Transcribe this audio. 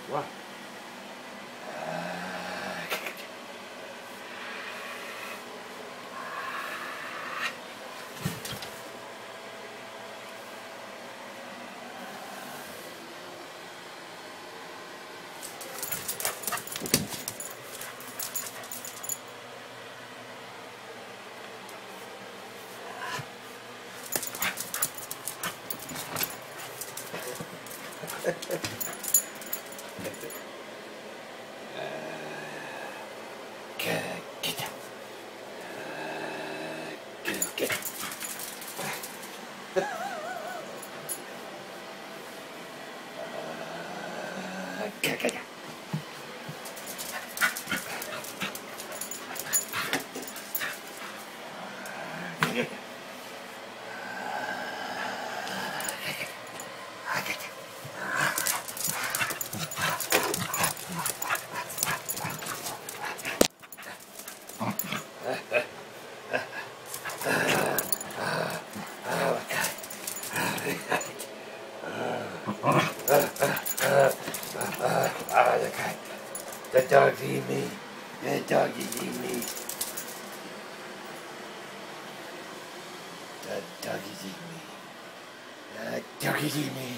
What? Get down. Get down. Get down. The dog's eating me. The dog is eating me. The dog is eating me. The dog is eating me.